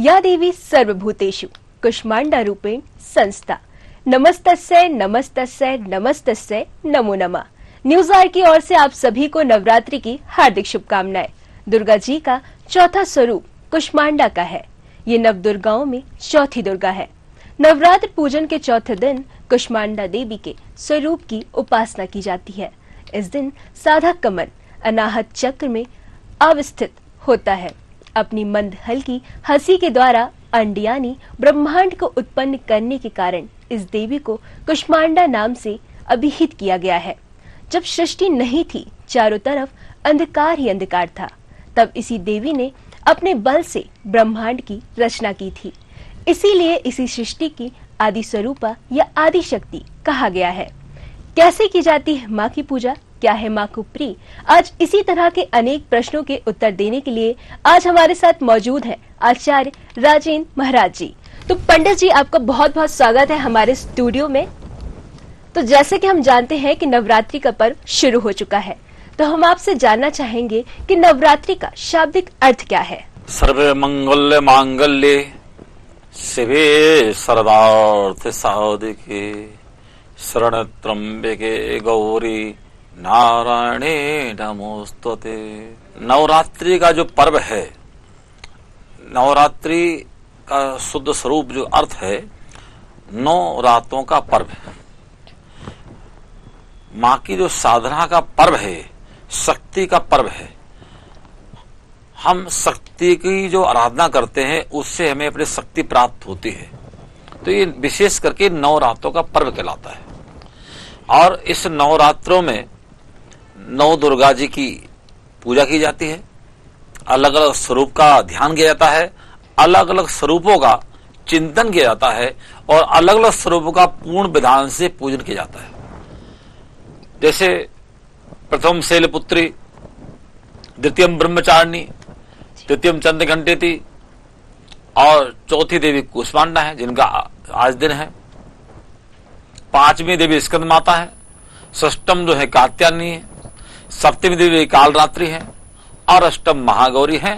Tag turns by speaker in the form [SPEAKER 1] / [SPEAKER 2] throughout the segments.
[SPEAKER 1] या देवी सर्वभूतेषु कुष्मांडा रूपेण संस्था। नमस्तस्यै नमस्तस्यै नमस्तस्यै नमो नमः। न्यूज आर की ओर से आप सभी को नवरात्रि की हार्दिक शुभकामनाएं। दुर्गा जी का चौथा स्वरूप कुष्मांडा का है। ये नव दुर्गाओं में चौथी दुर्गा है। नवरात्र पूजन के चौथे दिन कुष्मांडा देवी के स्वरूप की उपासना की जाती है। इस दिन साधक कमल अनाहत चक्र में अवस्थित होता है। अपनी मंद हल्की हंसी के द्वारा अंड यानी ब्रह्मांड को उत्पन्न करने के कारण इस देवी को कुष्मांडा नाम से अभिहित किया गया है। जब सृष्टि नहीं थी, चारों तरफ अंधकार ही अंधकार था, तब इसी देवी ने अपने बल से ब्रह्मांड की रचना की थी। इसीलिए इसी सृष्टि की आदि स्वरूपा या आदि शक्ति कहा गया है। कैसे की जाती है माँ की पूजा, क्या है माँ को प्रिय, आज इसी तरह के अनेक प्रश्नों के उत्तर देने के लिए आज हमारे साथ मौजूद हैं आचार्य राजेंद्र महाराज जी। तो पंडित जी, आपका बहुत बहुत स्वागत है हमारे स्टूडियो में। तो जैसे कि हम जानते हैं कि नवरात्रि का पर्व शुरू हो चुका है, तो हम आपसे जानना चाहेंगे कि नवरात्रि का शाब्दिक अर्थ क्या है।
[SPEAKER 2] सर्वे मंगल्य मांगल्ये शिवे सर्वार्थ साधिके शरण त्र्यंबके गौरी नारायणे नमोस्तुते। नवरात्रि का जो पर्व है, नवरात्रि का शुद्ध स्वरूप जो अर्थ है, 9 रातों का पर्व है। माँ की जो साधना का पर्व है, शक्ति का पर्व है। हम शक्ति की जो आराधना करते हैं उससे हमें अपनी शक्ति प्राप्त होती है। तो ये विशेष करके 9 रातों का पर्व कहलाता है। और इस नवरात्रों में 9 दुर्गा जी की पूजा की जाती है। अलग अलग स्वरूप का ध्यान किया जाता है, अलग अलग स्वरूपों का चिंतन किया जाता है और अलग अलग स्वरूपों का पूर्ण विधान से पूजन किया जाता है। जैसे प्रथम शैलपुत्री, द्वितीयम ब्रह्मचारिणी, तृतीयम चंद्रघंटेति और चौथी देवी कुष्मांडा है, जिनका आज दिन है। 5वीं देवी स्कंद माता है, षष्टम जो है कात्यायनी है, सप्तमी देवी कालरात्रि है और अष्टम महागौरी है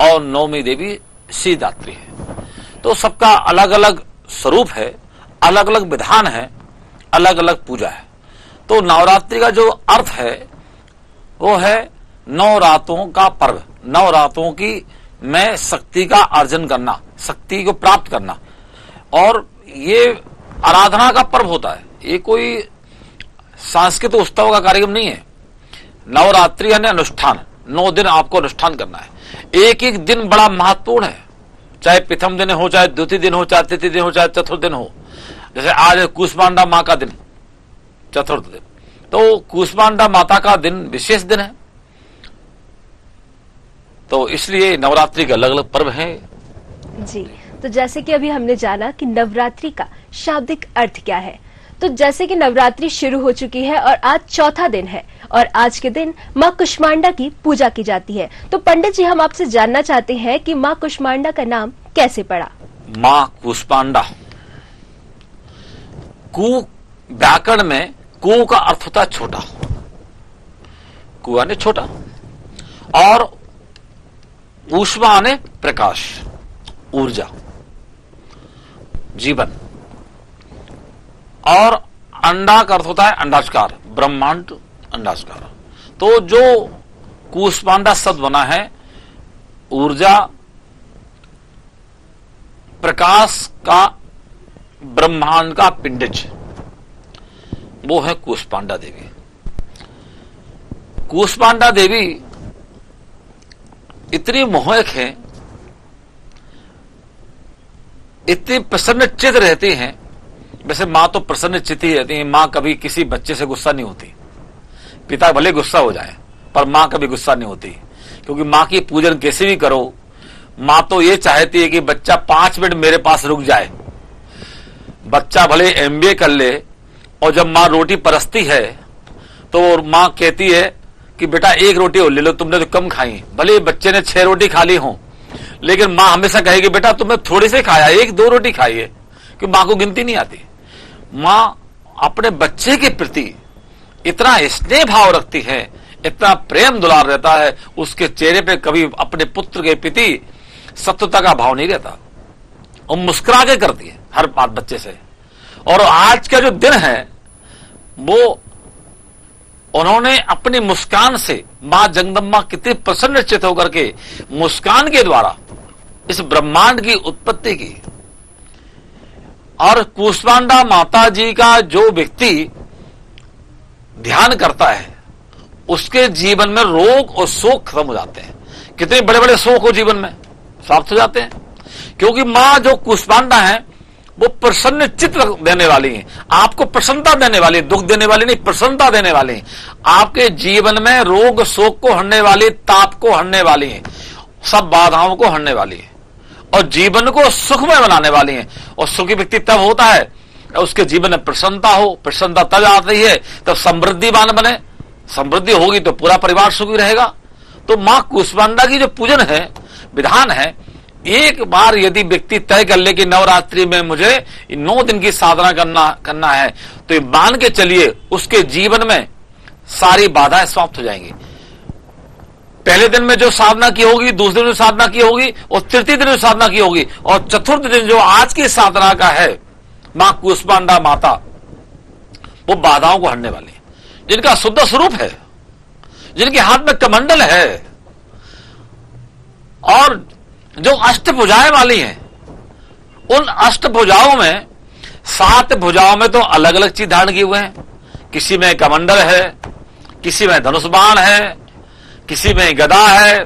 [SPEAKER 2] और 9वीं देवी सिद्धिदात्री है। तो सबका अलग अलग स्वरूप है, अलग अलग विधान है, अलग अलग पूजा है। तो नवरात्रि का जो अर्थ है वो है 9 रातों का पर्व, 9 रातों की में शक्ति का अर्जन करना, शक्ति को प्राप्त करना। और ये आराधना का पर्व होता है, ये कोई सांस्कृतिक उत्सव का कार्यक्रम नहीं है। नवरात्रि यानी अनुष्ठान, 9 दिन आपको अनुष्ठान करना है। एक एक दिन बड़ा महत्वपूर्ण है, चाहे प्रथम दिन हो, चाहे द्वितीय दिन हो, चाहे तृतीय दिन हो, चाहे चतुर्थ दिन हो। जैसे आज कुष्मांडा माँ का दिन, चतुर्थ दिन, तो कुष्मांडा माता का दिन विशेष दिन है। तो इसलिए नवरात्रि के अलग अलग पर्व हैं।
[SPEAKER 1] जी, तो जैसे कि अभी हमने जाना कि नवरात्रि का शाब्दिक अर्थ क्या है, तो जैसे कि नवरात्रि शुरू हो चुकी है और आज चौथा दिन है और आज के दिन माँ कुष्मांडा की पूजा की जाती है। तो पंडित जी, हम आपसे जानना चाहते हैं कि माँ कुष्मांडा का नाम कैसे पड़ा।
[SPEAKER 2] माँ कुष्मांडा, कु व्याकरण में कु का अर्थ होता है छोटा, कुआ ने छोटा, और ऊष्मा ने प्रकाश, ऊर्जा, जीवन, और अंडा का अर्थ होता है अंडाकार, ब्रह्मांड अंडाकार। तो जो कुष्मांडा शब्द बना है, ऊर्जा, प्रकाश का, ब्रह्मांड का पिंडज, वो है कुष्मांडा देवी। कुष्मांडा देवी इतनी मोहक है, इतनी प्रसन्न चित्त रहती हैं। वैसे माँ तो प्रसन्न चित्त ही रहती है, माँ कभी किसी बच्चे से गुस्सा नहीं होती। पिता भले गुस्सा हो जाए पर माँ कभी गुस्सा नहीं होती, क्योंकि माँ की पूजन कैसे भी करो, माँ तो ये चाहती है कि बच्चा 5 मिनट मेरे पास रुक जाए। बच्चा भले MBA कर ले और जब माँ रोटी परसती है तो माँ कहती है कि बेटा 1 रोटी और ले लो, तुमने तो कम खाई। भले बच्चे ने 6 रोटी खा ली हो, लेकिन माँ हमेशा कहेगी बेटा तुमने थोड़ी से खाया, 1-2 रोटी खाई है, कि माँ को गिनती नहीं आती। माँ अपने बच्चे के प्रति इतना स्नेह भाव रखती है, इतना प्रेम दुलार रहता है उसके चेहरे पे। कभी अपने पुत्र के प्रति शत्रुता का भाव नहीं रहता, वो मुस्कुरा के करती है हर बात बच्चे से। और आज का जो दिन है वो उन्होंने अपनी मुस्कान से मां जगदम्बा कितनी प्रसन्नचित्त होकर के मुस्कान के द्वारा इस ब्रह्मांड की उत्पत्ति की। और कूष्मांडा माता जी का जो व्यक्ति ध्यान करता है उसके जीवन में रोग और शोक खत्म हो जाते हैं। कितने बड़े बड़े शोक हो जीवन में समाप्त हो जाते हैं, क्योंकि मां जो कूष्मांडा है वो प्रसन्न चित्त देने वाली है, आपको प्रसन्नता देने वाली है, दुख देने वाली नहीं, प्रसन्नता देने वाली है। आपके जीवन में रोग शोक को हरने वाली, ताप को हरने वाली है, सब बाधाओं को हरने वाली है और जीवन को सुखमय बनाने वाली है। और सुखी व्यक्ति तब होता है उसके जीवन में प्रसन्नता हो, प्रसन्नता तब आती है तब समृद्धिवान बने, समृद्धि होगी तो पूरा परिवार सुखी रहेगा। तो मां कूष्मांडा की जो पूजन है, विधान है, एक बार यदि व्यक्ति तय कर ले कि नवरात्रि में मुझे 9 दिन की साधना करना है, तो ये मान के चलिए उसके जीवन में सारी बाधाएं समाप्त हो जाएंगी। पहले दिन में जो साधना की होगी, दूसरे दिन जो साधना की होगी और तृतीय दिन जो साधना की होगी और चतुर्थ दिन जो आज की साधना का है, मां कूष्मांडा माता वो बाधाओं को हरने वाली, जिनका शुद्ध स्वरूप है, जिनके हाथ में कमंडल है और जो अष्टभुजाएं वाली हैं। उन अष्टभुजाओं में 7 भुजाओं में तो अलग अलग चीज धारण किए हुए हैं, किसी में कमंडल है, किसी में धनुष बाण है, किसी में गदा है,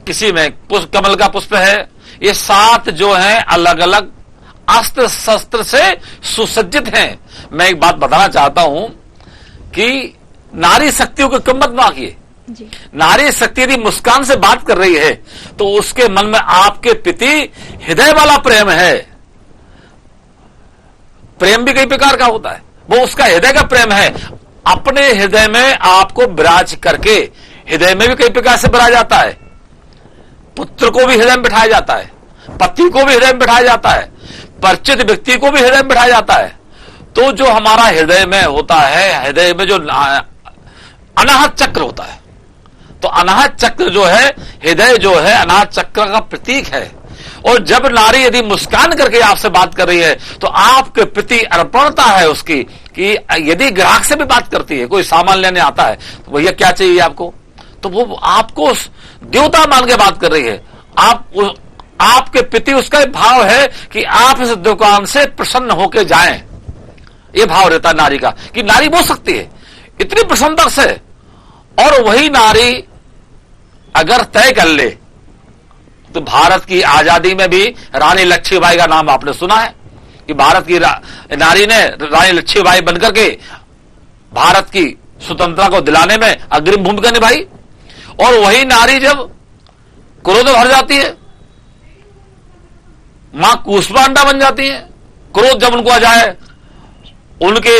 [SPEAKER 2] किसी में कमल का पुष्प है। ये 7 जो हैं अलग अलग अस्त्र शस्त्र से सुसज्जित हैं। मैं एक बात बताना चाहता हूं कि नारी शक्तियों को कम मत मांगिए। नारी शक्ति यदि मुस्कान से बात कर रही है तो उसके मन में आपके प्रति हृदय वाला प्रेम है। प्रेम भी कई प्रकार का होता है, वो उसका हृदय का प्रेम है। अपने हृदय में आपको विराज करके, हृदय में भी कई प्रकार से बिराज जाता है, पुत्र को भी हृदय में बिठाया जाता है, पति को भी हृदय में बिठाया जाता है, परिचित व्यक्ति को भी हृदय में बिठाया जाता है। तो जो हमारा हृदय में होता है, हृदय में जो अनाहत चक्र होता है, तो अनाहत चक्र जो है, हृदय जो है अनाहत चक्र का प्रतीक है। और जब नारी यदि मुस्कान करके आपसे बात कर रही है तो आपके प्रति अर्पणता है उसकी, कि यदि ग्राहक से भी बात करती है, कोई सामान लेने आता है तो भैया क्या चाहिए आपको, तो वो आपको देवता मान के बात कर रही है। आपके प्रति उसका भाव है कि आप इस दुकान से प्रसन्न होकर जाएं। ये भाव रहता है नारी का, कि नारी बोल सकती है इतनी प्रसन्नता से। और वही नारी अगर तय कर ले तो भारत की आजादी में भी रानी लक्ष्मीबाई का नाम आपने सुना है कि भारत की नारी ने, रानी लक्ष्मीबाई बनकर के भारत की स्वतंत्रता को दिलाने में अग्रिम भूमिका निभाई। और वही नारी जब क्रोध भर जाती है, मां कूष्मांडा बन जाती है। क्रोध जब उनको आ जाए, उनके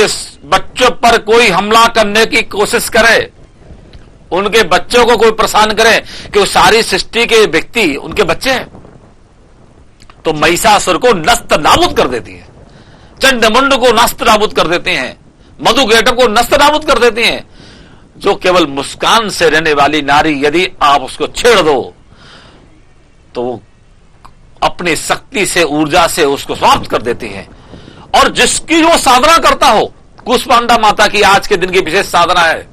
[SPEAKER 2] बच्चों पर कोई हमला करने की कोशिश करे, उनके बच्चों को कोई परेशान करे कि वो सारी सृष्टि के व्यक्ति उनके बच्चे हैं, तो महिषासुर को नस्त नाबूद कर देती है, चंडमुंड को नस्त नाबूद कर देते हैं, मधुकैटभ को नस्त नाबूद कर देते हैं। जो केवल मुस्कान से रहने वाली नारी, यदि आप उसको छेड़ दो तो वो अपनी शक्ति से, ऊर्जा से उसको समाप्त कर देती है। और जिसकी वो साधना करता हो, कूष्मांडा माता की आज के दिन की विशेष साधना है।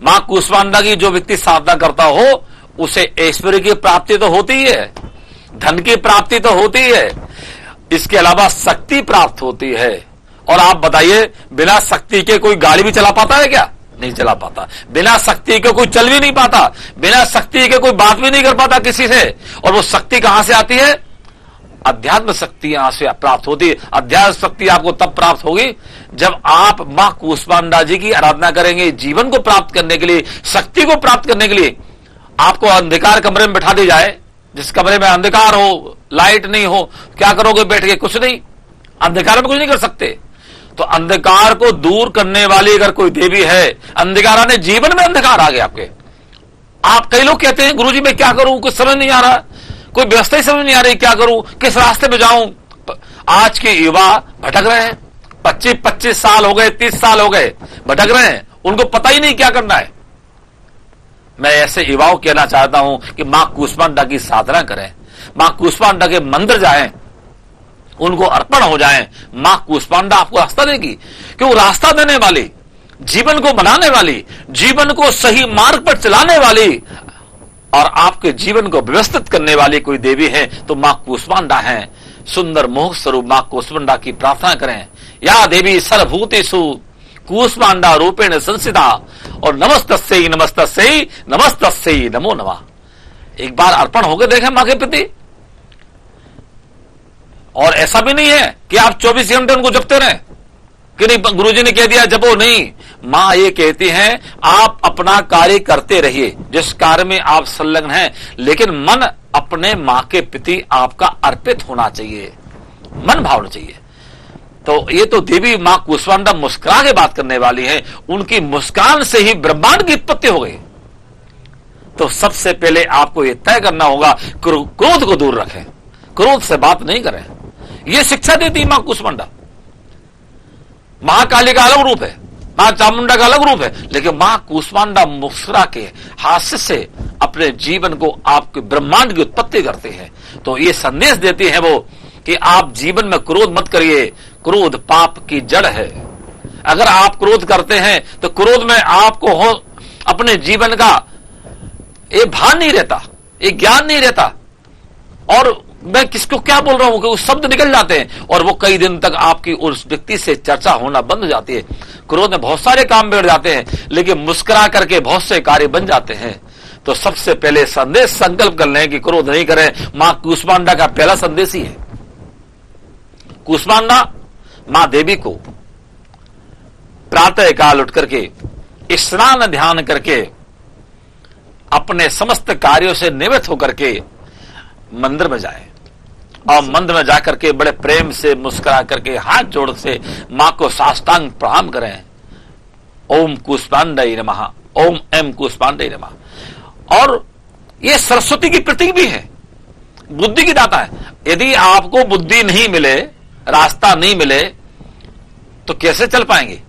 [SPEAKER 2] मां कूष्मांडा की जो व्यक्ति साधना करता हो उसे ऐश्वर्य की प्राप्ति तो होती ही है, धन की प्राप्ति तो होती है, इसके अलावा शक्ति प्राप्त होती है। और आप बताइए, बिना शक्ति के कोई गाड़ी भी चला पाता है क्या? नहीं चला पाता। बिना शक्ति के कोई चल भी नहीं पाता, बिना शक्ति के कोई बात भी नहीं कर पाता किसी से। और वो शक्ति कहां से आती है? अध्यात्म शक्ति यहां से प्राप्त होती है। अध्यात्म शक्ति आपको तब प्राप्त होगी जब आप मां कूष्मांडा जी की आराधना करेंगे। जीवन को प्राप्त करने के लिए, शक्ति को प्राप्त करने के लिए आपको अंधकार कमरे में बैठा दी जाए, जिस कमरे में अंधकार हो, लाइट नहीं हो, क्या करोगे बैठ के? कुछ नहीं, अंधकार में कुछ नहीं कर सकते। तो अंधकार को दूर करने वाली अगर कोई देवी है, अंधकार आने, जीवन में अंधकार आ गया आपके। आप कई लोग कहते हैं गुरुजी मैं क्या करूं, कुछ समझ नहीं आ रहा, कोई व्यवस्था ही समझ नहीं आ रही, क्या करूं, किस रास्ते पे जाऊं। आज के युवा भटक रहे हैं, 25 साल हो गए, 30 साल हो गए, भटक रहे हैं, उनको पता ही नहीं क्या करना है। मैं ऐसे युवाओं कहना चाहता हूं कि मां कूष्मांडा की साधना करें, मां कूष्मांडा के मंदिर जाएं, उनको अर्पण हो जाएं, मां कूष्मांडा आपको रास्ता देगी। क्यों? रास्ता देने वाली, जीवन को बनाने वाली, जीवन को सही मार्ग पर चलाने वाली और आपके जीवन को व्यवस्थित करने वाली कोई देवी है तो मां कूष्मांडा है। सुंदर मोह स्वरूप मां कूष्मांडा की प्रार्थना करें। या देवी सर्वभूतेषु कूष्मांडा रूपेण संस्थिता और नमस्तस्यै नमस्तस्यै नमस्तस्यै नमो नमः। एक बार अर्पण होकर देखें मां के प्रति। और ऐसा भी नहीं है कि आप 24 घंटे उनको जपते रहें कि नहीं गुरुजी ने कह दिया जपो, नहीं। मां ये कहती हैं आप अपना कार्य करते रहिए जिस कार्य में आप संलग्न हैं, लेकिन मन अपने मां के प्रति आपका अर्पित होना चाहिए, मन भावना चाहिए। तो ये तो देवी मां कूष्मांडा मुस्कुरा के बात करने वाली है। उनकी मुस्कान से ही ब्रह्मांड की उत्पत्ति हो गई। तो सबसे पहले आपको यह तय करना होगा क्रोध को दूर रखें, क्रोध से बात नहीं करें। यह शिक्षा देती मां कूष्मांडा। महाकाली का अलग रूप है, मां चामुंडा का अलग रूप है, लेकिन मां कूष्मांडा मुस्कुरा के हास्य से अपने जीवन को आपके ब्रह्मांड की उत्पत्ति करते हैं। तो ये संदेश देती है वो कि आप जीवन में क्रोध मत करिए, क्रोध पाप की जड़ है। अगर आप क्रोध करते हैं तो क्रोध में आपको हो अपने जीवन का ये भान नहीं रहता, ये ज्ञान नहीं रहता, और मैं किसको क्या बोल रहा हूं कि वो शब्द निकल जाते हैं और वो कई दिन तक आपकी उस व्यक्ति से चर्चा होना बंद हो जाती है। क्रोध में बहुत सारे काम बिगड़ जाते हैं, लेकिन मुस्कुरा करके बहुत से कार्य बन जाते हैं। तो सबसे पहले संदेश संकल्प कर लें कि क्रोध नहीं करें। मां कूष्मांडा का पहला संदेश ही है। कूष्मांडा मां देवी को प्रातः काल उठ करके स्नान ध्यान करके अपने समस्त कार्यों से निवृत्त होकर के मंदिर में जाए और मंदिर में जाकर के बड़े प्रेम से मुस्कुरा करके हाथ जोड़ से मां को साष्टांग प्रणाम करें। ओम कूष्मांडाय नमः, ओम एम कूष्मांडाय नमः। और यह सरस्वती की प्रतीक भी है, बुद्धि की दाता है। यदि आपको बुद्धि नहीं मिले, रास्ता नहीं मिले, तो कैसे चल पाएंगे?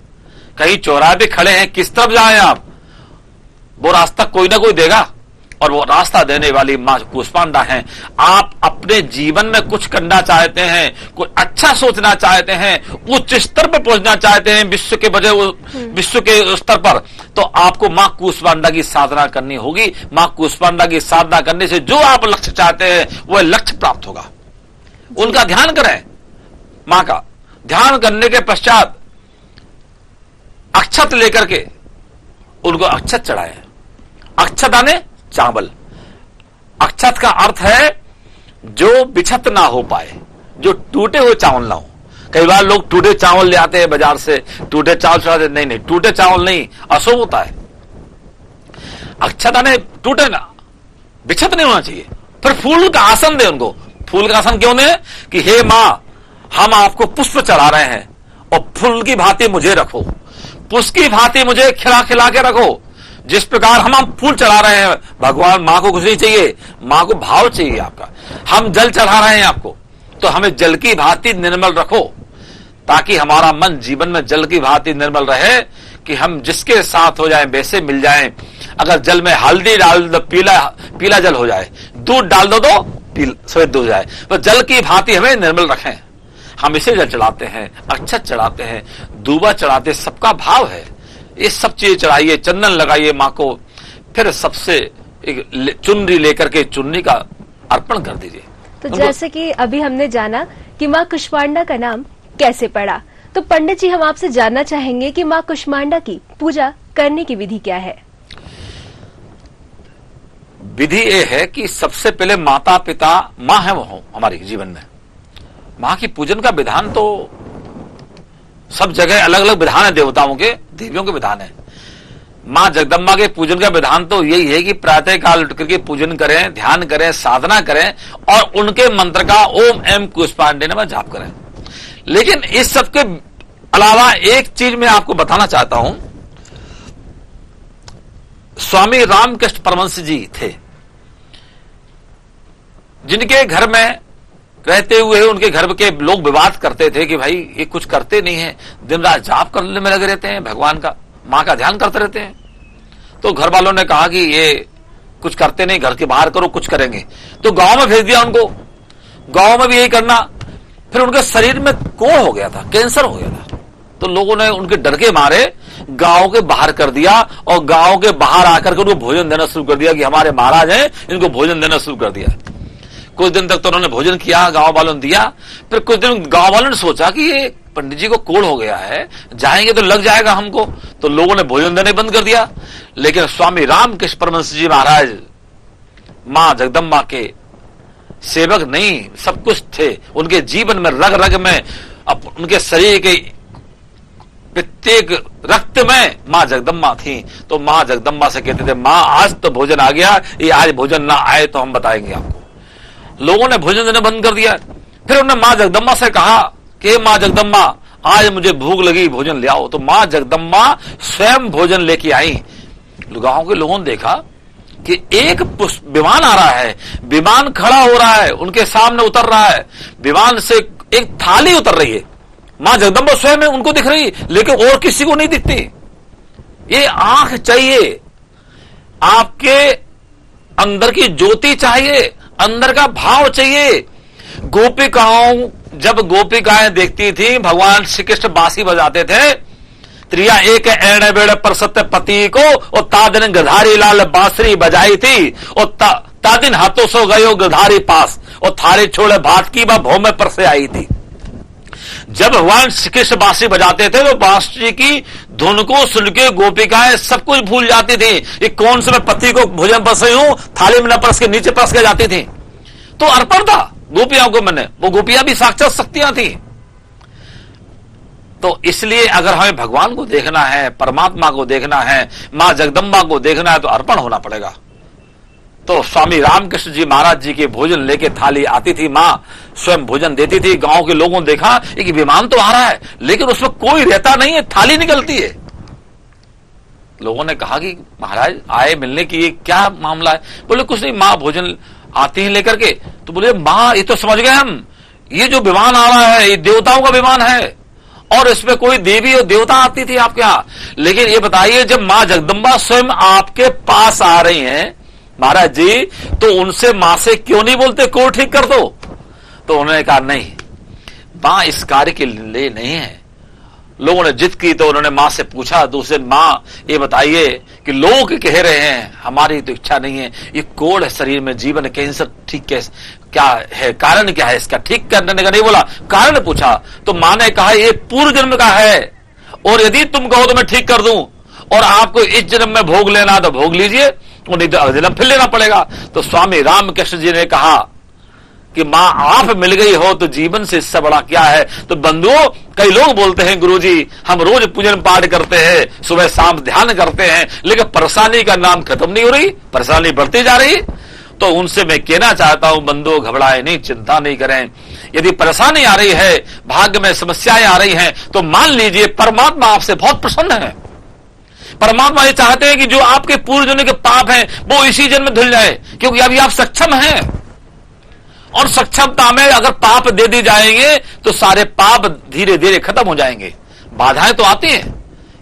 [SPEAKER 2] कहीं चौराहे पे खड़े हैं, किस तरफ जाएं आप? वो रास्ता कोई ना कोई देगा, और वो रास्ता देने वाली मां कूष्मांडा हैं। आप अपने जीवन में कुछ करना चाहते हैं, कुछ अच्छा सोचना चाहते हैं, उच्च स्तर पर पहुंचना चाहते हैं, विश्व के बजाय विश्व के स्तर पर, तो आपको मां कूष्मांडा की साधना करनी होगी। मां कूष्मांडा की साधना करने से जो आप लक्ष्य चाहते हैं वह लक्ष्य प्राप्त होगा। उनका ध्यान करें, मां का ध्यान करने के पश्चात अक्षत लेकर के उनको अक्षत चढ़ाए। अक्षत आने चावल। अक्षत का अर्थ है जो बिछत ना हो पाए, जो टूटे हुए चावल ना हो। कई बार लोग टूटे चावल ले आते हैं बाजार से, टूटे चावल चढ़ाते। नहीं, टूटे चावल नहीं, अशुभ होता है। अक्षत आने टूटे ना, बिछत नहीं होना चाहिए। फिर फूल का आसन दे उनको। फूल का आसन क्यों दे? कि हे मां, हम आपको पुष्प चढ़ा रहे हैं और फूल की भांति मुझे रखो, पुष्प की भांति मुझे खिला खिला के रखो। जिस प्रकार हम फूल चढ़ा रहे हैं, भगवान मां को कुछ नहीं चाहिए, मां को भाव चाहिए आपका। हम जल चढ़ा रहे हैं आपको, तो हमें जल की भांति निर्मल रखो, ताकि हमारा मन जीवन में जल की भांति निर्मल रहे, कि हम जिसके साथ हो जाएं वैसे मिल जाएं। अगर जल में हल्दी डाल दो पीला जल हो जाए, दूध डाल दो तो श्वेत हो जाए, तो जल की भांति हमें निर्मल रखें। हम इसे जल चढ़ाते हैं, अक्षत चढ़ाते हैं, दूबा चढ़ाते, सबका भाव है। ये सब चीजें चढ़ाइए, चंदन लगाइए मां को, फिर सबसे एक चुनरी लेकर के चुन्नी का अर्पण कर दीजिए।
[SPEAKER 1] तो जैसे कि अभी हमने जाना कि मां कूष्मांडा का नाम कैसे पड़ा, तो पंडित जी हम आपसे जानना चाहेंगे कि मां कूष्मांडा की पूजा करने की विधि क्या है?
[SPEAKER 2] विधि ये है कि सबसे पहले माता पिता मां है वो हमारे जीवन में। मां की पूजन का विधान तो सब जगह अलग अलग विधान है, देवताओं के, देवियों के विधान है। मां जगदम्बा के पूजन का विधान तो यही है कि प्रातः काल उठ करके पूजन करें, ध्यान करें, साधना करें और उनके मंत्र का ओम एम कूष्मांडाय नमः जाप करें। लेकिन इस सब के अलावा एक चीज मैं आपको बताना चाहता हूं। स्वामी रामकृष्ण परमहंस जी थे, जिनके घर में रहते हुए उनके घर के लोग विवाद करते थे कि भाई ये कुछ करते नहीं है, दिन रात जाप करने में लगे रहते हैं, भगवान का, मां का ध्यान करते रहते हैं। तो घर वालों ने कहा कि ये कुछ करते नहीं, घर के बाहर करो, कुछ करेंगे। तो गांव में भेज दिया उनको, गांव में भी यही करना। फिर उनके शरीर में कोढ़ हो गया था, कैंसर हो गया था। तो लोगों ने उनके डर के मारे गांव के बाहर कर दिया और गांव के बाहर आकर के उनको भोजन देना शुरू कर दिया कि हमारे महाराज हैं, इनको भोजन देना शुरू कर दिया। कुछ दिन तक तो उन्होंने भोजन किया, गांव वालों ने दिया। फिर कुछ दिन गांव वालों ने सोचा कि ये पंडित जी को कोढ़ हो गया है, जाएंगे तो लग जाएगा हमको, तो लोगों ने भोजन देने बंद कर दिया। लेकिन स्वामी रामकृष्ण परमहंस जी महाराज मां जगदम्बा के सेवक नहीं, सब कुछ थे। उनके जीवन में रग रग में, उनके शरीर के प्रत्येक रक्त में मां जगदम्बा थी। तो मां जगदम्बा से कहते थे, मां आज तो भोजन आ गया, ये आज भोजन ना आए तो हम बताएंगे आपको। लोगों ने भोजन देना बंद कर दिया। फिर उन्होंने मां जगदम्बा से कहा कि मां जगदम्बा आज मुझे भूख लगी, भोजन ले आओ। तो मां जगदम्बा स्वयं भोजन लेके आई। गांव के लोगों ने देखा कि एक विमान आ रहा है, विमान खड़ा हो रहा है, उनके सामने उतर रहा है, विमान से एक थाली उतर रही है। मां जगदम्बा स्वयं उनको दिख रही, लेकिन और किसी को नहीं दिखती। ये आंख चाहिए, आपके अंदर की ज्योति चाहिए, अंदर का भाव चाहिए। गोपिकाओं, जब गोपिकाएं देखती थी भगवान श्री कृष्ण बांसुरी बजाते थे, त्रिया एक एण बेड़ पर सत्य पति को, और तादिन गधारी लाल बांसुरी बजाई थी, और तादिन हाथों सो गयो गधारी पास, और थारे छोड़े भात की वह भौ में पर से आई थी। जब भगवान श्री कृष्ण बांसुरी बजाते थे तो बांसुरी की धुन को सुन के गोपिकाएं सब कुछ भूल जाती थी। ये कौन से मैं पति को भोजन परस रही हूं, थाली में न परस के नीचे परस के जाती थी। तो अर्पण था गोपियां को। मैंने वो गोपियां भी साक्षात शक्तियां थी। तो इसलिए अगर हमें भगवान को देखना है, परमात्मा को देखना है, मां जगदम्बा को देखना है, तो अर्पण होना पड़ेगा। तो स्वामी रामकृष्ण जी महाराज जी के भोजन लेके थाली आती थी, मां स्वयं भोजन देती थी। गांव के लोगों ने देखा एक विमान तो आ रहा है, लेकिन उसमें कोई रहता नहीं है, थाली निकलती है। लोगों ने कहा कि महाराज आए मिलने की, ये क्या मामला है? बोले कुछ नहीं, मां भोजन आती है लेकर के। तो बोले मां ये तो समझ गए हम, ये जो विमान आ रहा है ये देवताओं का विमान है, और इसमें कोई देवी और देवता आती थी आपके यहां। लेकिन ये बताइए, जब मां जगदम्बा स्वयं आपके पास आ रही हैं महाराज जी, तो उनसे मां से क्यों नहीं बोलते को ठीक कर दो? तो उन्होंने कहा नहीं, मां इस कार्य के लिए नहीं है। लोगों ने जिद की तो उन्होंने मां से पूछा दूसरे, मां ये बताइए कि लोग कह रहे हैं, हमारी तो इच्छा नहीं है, ये कोढ़ है शरीर में, जीवन कैंसर ठीक क्या है, कारण क्या है इसका? ठीक करने का नहीं बोला, कारण पूछा। तो मां ने कहा ये पूर्व जन्म का है, और यदि तुम कहो तो मैं ठीक कर दूं, और आपको इस जन्म में भोग लेना तो भोग लीजिए, और नहीं तो अगले जन्म फिर लेना पड़ेगा। तो स्वामी रामकृष्ण जी ने कहा कि मां आप मिल गई हो तो जीवन से इससे बड़ा क्या है? तो बंधुओं, कई लोग बोलते हैं गुरुजी हम रोज पूजन पाठ करते हैं, सुबह शाम ध्यान करते हैं, लेकिन परेशानी का नाम खत्म नहीं हो रही, परेशानी बढ़ती जा रही। तो उनसे मैं कहना चाहता हूं, बंधुओं घबराएं नहीं, चिंता नहीं करें। यदि परेशानी आ रही है, भाग्य में समस्याएं आ रही हैं, तो मान लीजिए परमात्मा आपसे बहुत प्रसन्न है। परमात्मा ये चाहते हैं कि जो आपके पूर्व जन्म के पाप हैं वो इसी जन्म में धुल जाए, क्योंकि अभी आप सक्षम हैं। और सक्षमता में अगर पाप दे दी जाएंगे तो सारे पाप धीरे धीरे खत्म हो जाएंगे। बाधाएं तो आती हैं,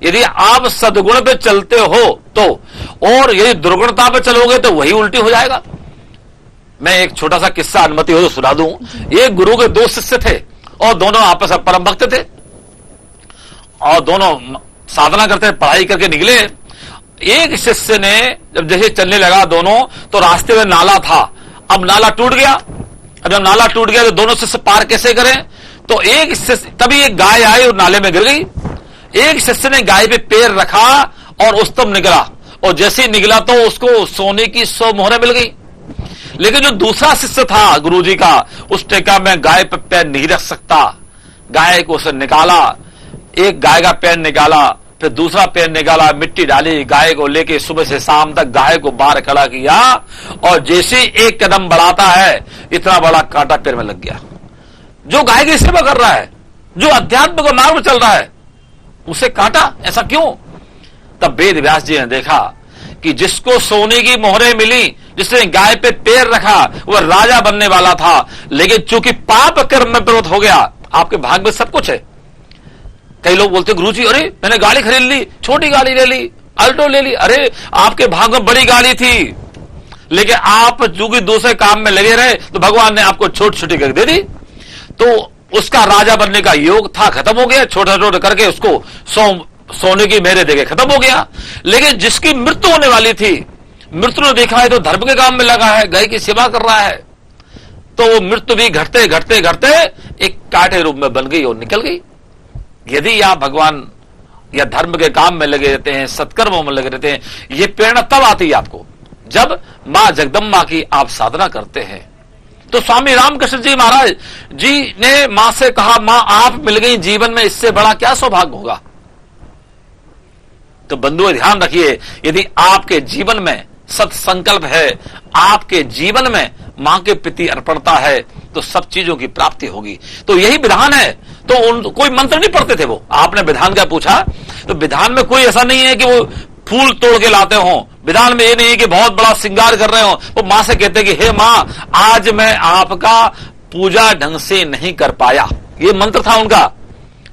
[SPEAKER 2] यदि आप सद्गुण पे चलते हो तो, और यदि दुर्गुणता पे चलोगे तो वही उल्टी हो जाएगा। मैं एक छोटा सा किस्सा अनुमति हो तो सुना दूं। एक गुरु के दो शिष्य थे, और दोनों आपस में परम भक्त थे, और दोनों साधना करते पढ़ाई करके निकले। एक शिष्य ने जब जैसे चलने लगा दोनों, तो रास्ते में नाला था, अब नाला टूट गया। अब जब नाला टूट गया तो दोनों शिष्य पार कैसे करें? तो एक शिष्य, तभी एक गाय आई और नाले में गिर गई। एक शिष्य ने गाय पे पैर रखा और उस तब निकला, और जैसे ही निकला तो उसको सोने की 100 मोहरें मिल गई। लेकिन जो दूसरा शिष्य था गुरुजी का, उसने कहा मैं गाय पे पैर नहीं रख सकता। गाय को उसे निकाला, एक गाय का पैर निकाला, फिर दूसरा पैर निकाला, मिट्टी डाली, गाय को लेके सुबह से शाम तक गाय को बाहर खड़ा किया, और जैसे एक कदम बढ़ाता है इतना बड़ा कांटा पैर में लग गया। जो गाय की सेवा कर रहा है, जो अध्यात्म का मार्ग में चल रहा है, उसे काटा, ऐसा क्यों? तब वेद व्यास जी ने देखा कि जिसको सोने की मोहरें मिली, जिसने गाय पे पैर रखा, वह राजा बनने वाला था, लेकिन चूंकि पाप कर्म में प्रवृत्त हो गया। आपके भाग में सब कुछ है। कई लोग बोलते गुरुजी अरे मैंने गाड़ी खरीद ली, छोटी गाड़ी ले ली, अल्टो ले ली। अरे आपके भाग में बड़ी गाड़ी थी, लेकिन आप चूंकि दूसरे काम में लगे रहे तो भगवान ने आपको छोटी छोटी करके दे दी, तो उसका राजा बनने का योग था, खत्म हो गया। छोटा छोटा करके उसको सोने की मेरे देके खत्म हो गया। लेकिन जिसकी मृत्यु होने वाली थी, मृत्यु ने देखा है तो धर्म के काम में लगा है, गाय की सेवा कर रहा है, तो वो मृत्यु भी घटते घटते घटते एक कांटे रूप में बन गई और निकल गई। यदि आप भगवान या धर्म के काम में लगे रहते हैं, सत्कर्मों में लगे रहते हैं, ये प्रेरणा तब आती है आपको जब मां जगदम्बा की आप साधना करते हैं। तो स्वामी रामकृष्ण जी महाराज जी ने मां से कहा, मां आप मिल गई जीवन में, इससे बड़ा क्या सौभाग्य होगा। तो बंधुओं ध्यान रखिए, यदि आपके जीवन में सत्संकल्प है, आपके जीवन में मां के प्रति अर्पणता है, तो सब चीजों की प्राप्ति होगी। तो यही विधान है। तो कोई मंत्र नहीं पढ़ते थे वो। आपने विधान का पूछा, तो विधान में कोई ऐसा नहीं है कि वो फूल तोड़ के लाते हो। विधान में ये नहीं है कि बहुत बड़ा श्रृंगार कर रहे हो। वो मां से कहते कि हे मां, आज मैं आपका पूजा ढंग से नहीं कर पाया। ये मंत्र था उनका,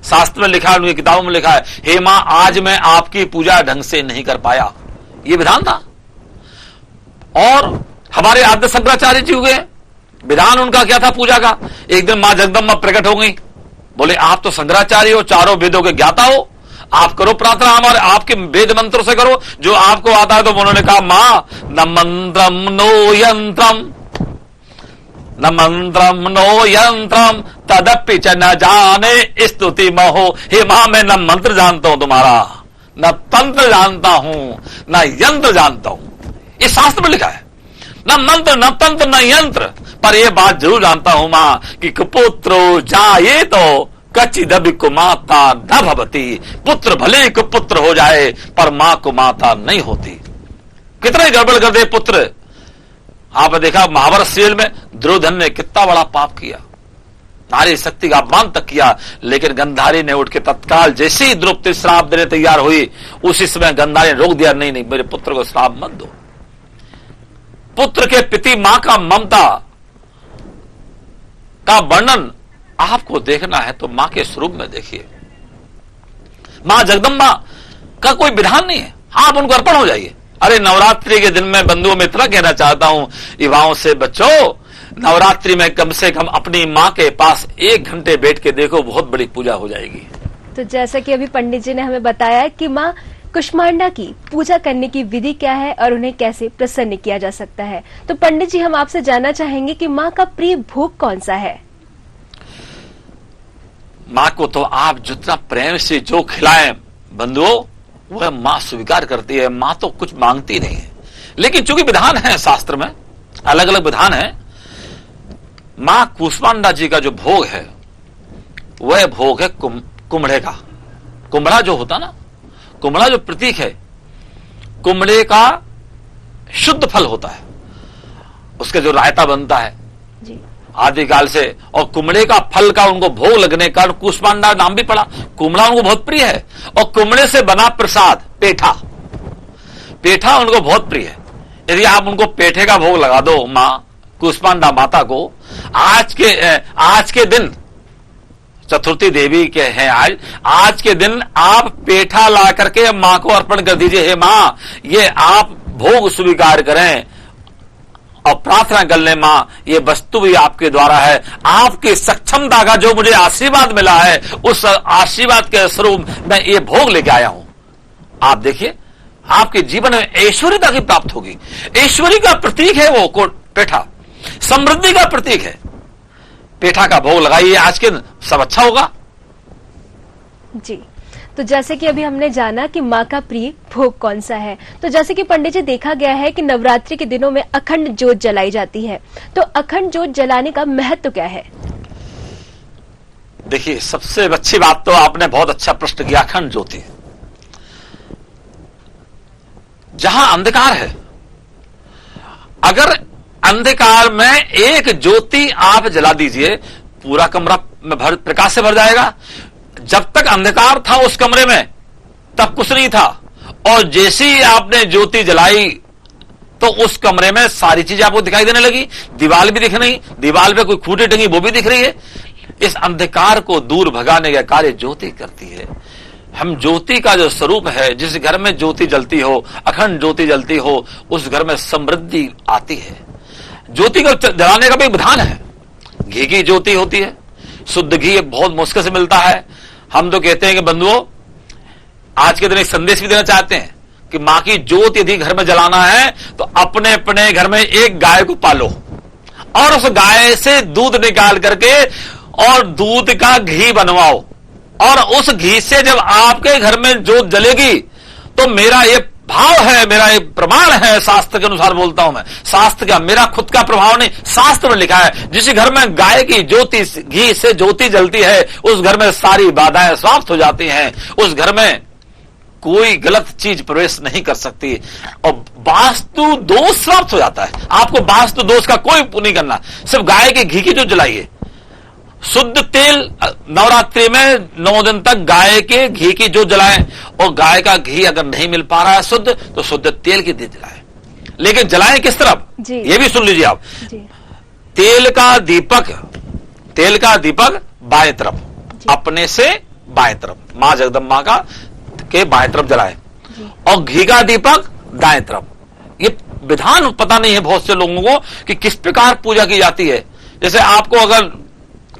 [SPEAKER 2] शास्त्र में लिखा है, उनकी किताबों में लिखा है, हे मां आज मैं आपकी पूजा ढंग से नहीं कर पाया। ये विधान था। और हमारे आद्य शंकराचार्य जी हुए, विधान उनका क्या था पूजा का। एक दिन मां जगदम्बा प्रकट हो गई, बोले आप तो शंकराचार्य हो, चारों वेदों के ज्ञाता हो, आप करो प्रार्थना, हमारे आपके वेद मंत्रों से करो जो आपको आता है। तो उन्होंने कहा, मां न मंत्रम नो यंत्रम, न मंत्रम नो यंत्रम तदपि च न जाने स्तुति महो। हे मां मैं न मंत्र जानता हूं तुम्हारा, न तंत्र जानता हूं, न यंत्र जानता हूं। ये शास्त्र में लिखा है, न मंत्र न तंत्र न यंत्र, पर यह बात जरूर जानता हूं मां कि कुपुत्रो जाये तो कचिदपि कुमाता न भवति। पुत्र भले ही कुपुत्र हो जाए पर मां कुमाता नहीं होती। कितने गड़बड़ कर दे पुत्र। आपने देखा महाभारत सीरियल में दुर्योधन ने कितना बड़ा पाप किया, नारी शक्ति का अपमान तक किया। लेकिन गंधारी ने उठ के तत्काल जैसे ही द्रौपदी श्राप देने तैयार हुई, उसी समय गंधारी ने रोक दिया, नहीं नहीं मेरे पुत्र को श्राप मत दो। पुत्र के प्रति मां का ममता का वर्णन आपको देखना है तो मां के स्वरूप में देखिए। मां जगदम्बा का कोई विधान नहीं है, आप उनको अर्पण हो जाइए। अरे नवरात्रि के दिन में बंधुओं में इतना कहना चाहता हूं युवाओं से, बच्चों नवरात्रि में कम से कम अपनी मां के पास 1 घंटे बैठ के देखो, बहुत बड़ी पूजा हो जाएगी।
[SPEAKER 1] तो जैसा कि अभी पंडित जी ने हमें बताया कि मां कुष्मांडा की पूजा करने की विधि क्या है और उन्हें कैसे प्रसन्न किया जा सकता है, तो पंडित जी हम आपसे जानना चाहेंगे कि मां का प्रिय भोग कौन सा है।
[SPEAKER 2] मां को तो आप जितना प्रेम से जो खिलाएं बंधुओं, वह मां स्वीकार करती है। मां तो कुछ मांगती नहीं है, लेकिन चूंकि विधान है शास्त्र में, अलग अलग विधान है। मां कुष्मांडा जी का जो भोग है वह भोग है कुम्हड़े का। कुम्हड़ा जो होता ना, कुम्हड़ा जो प्रतीक है, कुम्हड़े का शुद्ध फल होता है, उसका जो रायता बनता है
[SPEAKER 1] जी
[SPEAKER 2] आदिकाल से, और कुम्हड़े का फल का उनको भोग लगने का कुष्मांडा नाम भी पड़ा। कुम्हड़ा उनको बहुत प्रिय है, और कुम्हड़े से बना प्रसाद पेठा, पेठा उनको बहुत प्रिय है। यदि आप उनको पेठे का भोग लगा दो मां कुष्मांडा माता को, आज के दिन चतुर्थी देवी के हैं, आज के दिन आप पेठा ला करके मां को अर्पण कर दीजिए। हे मां ये आप भोग स्वीकार करें और प्रार्थना कर ले, मां ये वस्तु भी आपके द्वारा है, आपकी सक्षमता का जो मुझे आशीर्वाद मिला है उस आशीर्वाद के स्वरूप मैं ये भोग लेके आया हूं। आप देखिए आपके जीवन में ऐश्वर्यता की प्राप्त होगी। ऐश्वर्य का प्रतीक है वो पेठा, समृद्धि का प्रतीक है। पेठा का भोग लगाइए आज के दिन, सब अच्छा होगा
[SPEAKER 1] जी। तो जैसे कि अभी हमने जाना कि मां का प्रिय भोग कौन सा है, तो जैसे कि पंडित जी देखा गया है कि नवरात्रि के दिनों में अखंड ज्योत जलाई जाती है, तो अखंड ज्योत जलाने का महत्व क्या है।
[SPEAKER 2] देखिए सबसे अच्छी बात तो आपने बहुत अच्छा प्रश्न किया। अखंड ज्योति, जहां अंधकार है, अगर अंधकार में एक ज्योति आप जला दीजिए, पूरा कमरा में प्रकाश से भर जाएगा। जब तक अंधकार था उस कमरे में तब कुछ नहीं था, और जैसे ही आपने ज्योति जलाई तो उस कमरे में सारी चीजें आपको दिखाई देने लगी। दीवार भी दिख रही, दीवार पे कोई खूंटी टंगी वो भी दिख रही है। इस अंधकार को दूर भगाने का कार्य ज्योति करती है। हम ज्योति का जो स्वरूप है, जिस घर में ज्योति जलती हो, अखंड ज्योति जलती हो, उस घर में समृद्धि आती है। ज्योति को जलाने का भी विधान है। घी की ज्योति होती है, शुद्ध घी बहुत मुश्किल से मिलता है। हम तो कहते हैं कि बंधुओं, आज के दिन एक संदेश भी देना चाहते हैं कि मां की ज्योत यदि घर में जलाना है तो अपने अपने घर में एक गाय को पालो और उस गाय से दूध निकाल करके और दूध का घी बनवाओ, और उस घी से जब आपके घर में ज्योत जलेगी तो मेरा ये भाव है, मेरा ये प्रमाण है, शास्त्र के अनुसार बोलता हूं मैं, शास्त्र का, मेरा खुद का प्रभाव नहीं, शास्त्र में लिखा है, जिस घर में गाय की ज्योति घी से ज्योति जलती है उस घर में सारी बाधाएं समाप्त हो जाती हैं, उस घर में कोई गलत चीज प्रवेश नहीं कर सकती और वास्तु दोष समाप्त हो जाता है। आपको वास्तु दोष का कोई नहीं करना, सिर्फ गाय के घी की जो जलाइए। शुद्ध तेल नवरात्रि में 9 दिन तक गाय के घी की जो जलाएं, और गाय का घी अगर नहीं मिल पा रहा है शुद्ध, तो शुद्ध तेल की दी जलाएं। लेकिन जलाएं किस तरफ, ये भी सुन लीजिए आप। तेल का दीपक बाएं तरफ, अपने से बाएं तरफ, मां जगदम्बा का के बाएं तरफ जलाएं, और घी का दीपक दाएं तरफ। ये विधान पता नहीं है बहुत से लोगों को कि किस प्रकार पूजा की जाती है। जैसे आपको अगर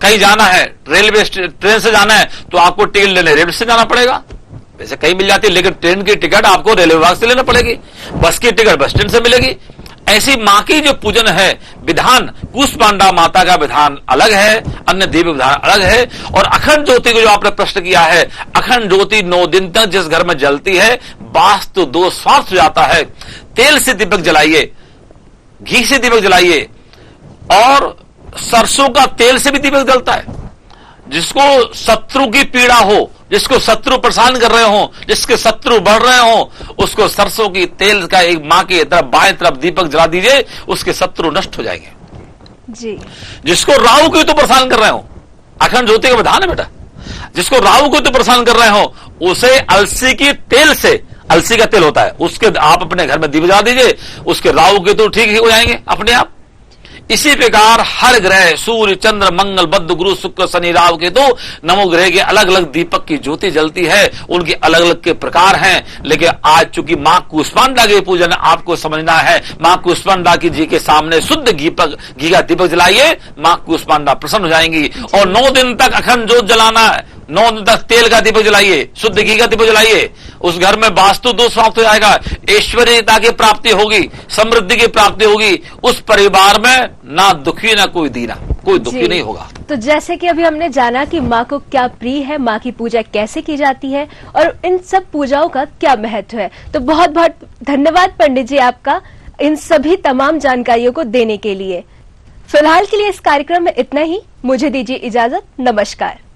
[SPEAKER 2] कहीं जाना है, रेलवे ट्रेन से जाना है, तो आपको टिकट लेने रेलवे से जाना पड़ेगा। वैसे कहीं मिल जाती है, लेकिन ट्रेन की टिकट आपको रेलवे विभाग से लेना पड़ेगी, बस की टिकट बस स्टैंड से मिलेगी। ऐसी मां की जो पूजन है, विधान कूष्मांडा माता का विधान अलग है, अन्य देवी विधान अलग है। और अखंड ज्योति को जो आपने प्रश्न किया है, अखंड ज्योति 9 दिन तक जिस घर में जलती है, वास्तु दोष समाप्त हो जाता है। तेल से दीपक जलाइए, घी से दीपक जलाइए, और सरसों का तेल से भी दीपक जलता है। जिसको शत्रु की पीड़ा हो, जिसको शत्रु परेशान कर रहे हो, जिसके शत्रु बढ़ रहे हो, उसको सरसों की तेल का एक मां की तरफ बाएं तरफ दीपक जला दीजिए, उसके शत्रु नष्ट हो जाएंगे जी। जिसको राहु की तो परेशान कर रहे हो, अखंड ज्योति का विधान है बेटा, जिसको राहु को तो परेशान कर रहे हो, उसे अलसी की तेल से, अलसी का तेल होता है, उसके आप अपने घर में दीपक जला दीजिए, उसके राहु के तो ठीक ही हो जाएंगे अपने आप। इसी प्रकार हर ग्रह, सूर्य, चंद्र, मंगल, बुध, गुरु, शुक्र, शनि, राहु, केतु, नवो ग्रह के अलग अलग दीपक की ज्योति जलती है, उनके अलग अलग के प्रकार हैं। लेकिन आज चूंकि मां कूष्मांडा के पूजन आपको समझना है, मां कूष्मांडा की जी के सामने शुद्ध घी का दीपक जलाइए, मां कूष्मांडा प्रसन्न हो जाएंगी। और 9 दिन तक अखंड ज्योत जलाना है, 9 दिन तक तेल का दीपक जलाइए, शुद्ध घी का दीपक जलाइए, उस घर में वास्तु दोष समाप्त हो जाएगा, ऐश्वर्यता की प्राप्ति होगी, समृद्धि की प्राप्ति होगी, उस परिवार में ना दुखी ना कोई दीना, कोई दुखी नहीं होगा।
[SPEAKER 1] तो जैसे कि अभी हमने जाना कि माँ को क्या प्रिय है, माँ की पूजा कैसे की जाती है और इन सब पूजाओं का क्या महत्व है, तो बहुत बहुत धन्यवाद पंडित जी आपका इन सभी तमाम जानकारियों को देने के लिए। फिलहाल के लिए इस कार्यक्रम में इतना ही, मुझे दीजिए इजाजत, नमस्कार।